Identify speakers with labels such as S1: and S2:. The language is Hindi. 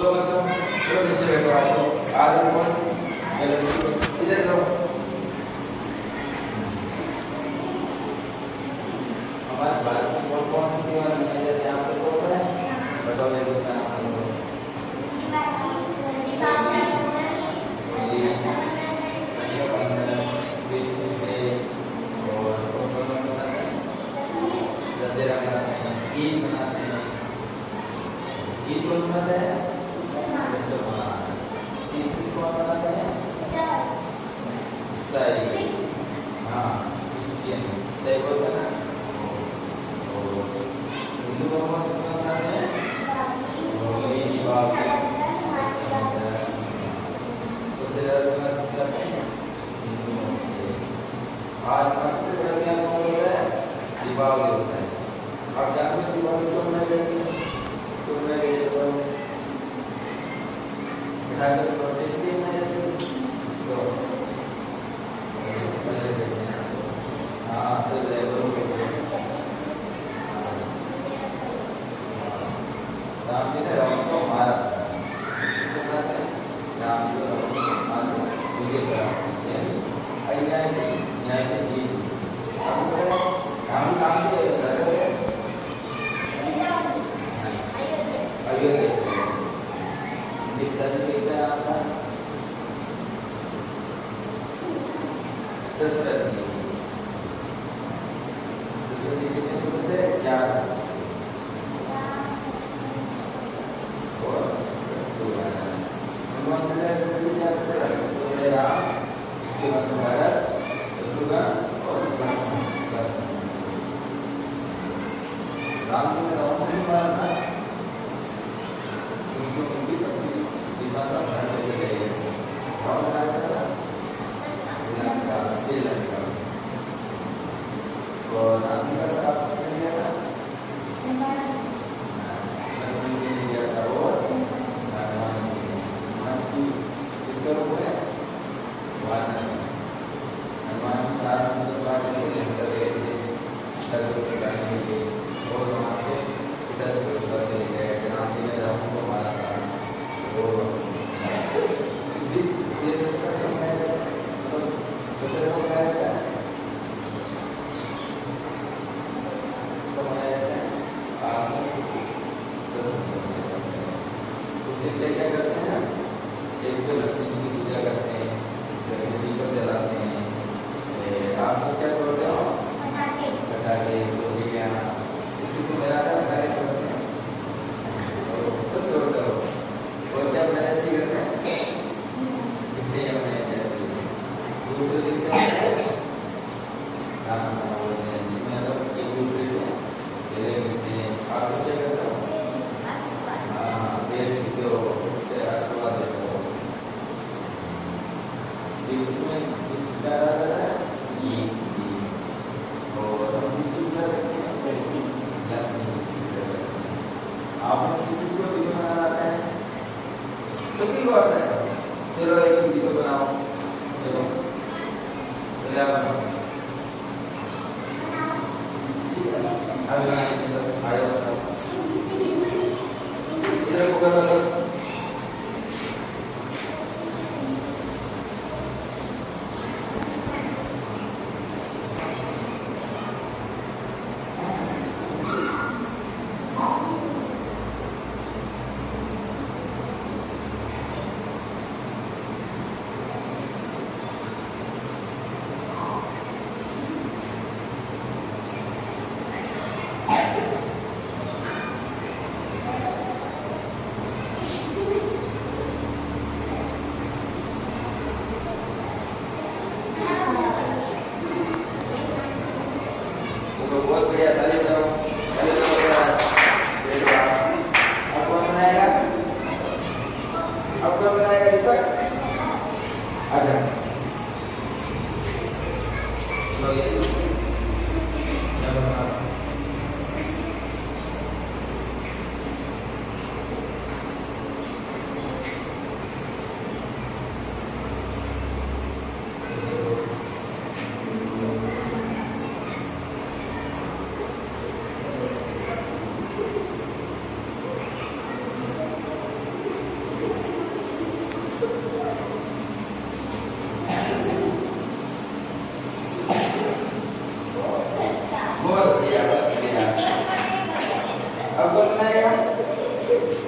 S1: बोलो बच्चों, चलो नीचे बैठो आप। आगे कौन? इधर करो। हमारे भारत में कौन कौन सी दीवार बनाई जाती है आपसे कौन है? बताओ ये दो नाम बोलो। दशहरा मनाते हैं, ईद मनाते हैं। ईद कौन मनाते हैं? मुसलमान। ईद किसको मनाते हैं? ईसाई। हाँ, क्रिश्चियन सही बोलते हैं ना। और हिंदू कौन सा मनाते हैं? होली, दिवाली। सबसे ज्यादा मनाते किसका है? हिंदुओं के। आज सबसे बड़ा क्या कौन होता है? दीपावली होता है। आप जानते हैं दीपावली क्यों मनाई जाती है? क्यों मनाई जाती है दीपावली? मिठाई तो टेस्टी मनाई जाती है। तो हाँ तो राम जी ने रावण को मारा था। किसको मारा था? राम जी को रावण को मारा विजय करा, यानी अन्याय की न्याय की जीत। राम नाम के अयोध्या पिताजी का नाम था दशरथ जी। दशरथ जी कितने पुत्र थे? 4। और हनुमान जी ने क्या किया? तो राम, इसके बाद भरत, शत्रुघ्न और लक्ष्मण। राम जी ने रावण को मारा था। उनको उनकी पत्नी सीता का हरण लेके गए। रावण आया था लंका, श्रीलंका। और राम जी का साथ किसने लिया था? लक्ष्मण जी ने लिया था और हनुमान जी ने। हनुमान जी किसका रूप है? वानर। हनुमान जी सात समुद्र पार करके लंका गए थे शत्रु को काटने के लिए। और वहाँ पे पिता को चले गए। राम जी ने रावण को मारा था। तो ये दशहरा क्यों मनाया जाता है? मतलब दशहरा को मनाया जाता है, तो मनाया जाता है आसमान छुट्टी 10 सितंबर। उस दिन क्या करते हैं? एक तो लक्ष्मी जी की पूजा करते हैं, दीपक जलाते हैं। आप लोग क्या करते हो? पटाखे, गोलियां, इसी को मिलाकर पटाखे छोड़ते हैं। सब जोड़ते हो। और क्या बनाया जाती है? मिठाइयाँ बनाई जाती है। दूसरे दिन क्या होता है? खाना बोलते हैं, जिसमें सब एक दूसरे को गले मिलते हैं। आप लोग क्या करते हो? हाँ, पेड़ पीते हो, सबसे आशीर्वाद देते हो। इसमें क्या रहता है? ईद। और हम किसकी पूजा करते हैं? लक्ष्मी की पूजा करते हैं। आप किसी को दीपक बनाना आता है? सभी को आता है। चलो एक दीपक बनाओ। चलो चलिए आप बनाओ। अभी आगे बताओ। इधर को करो सब। अब कौन बनाएगा?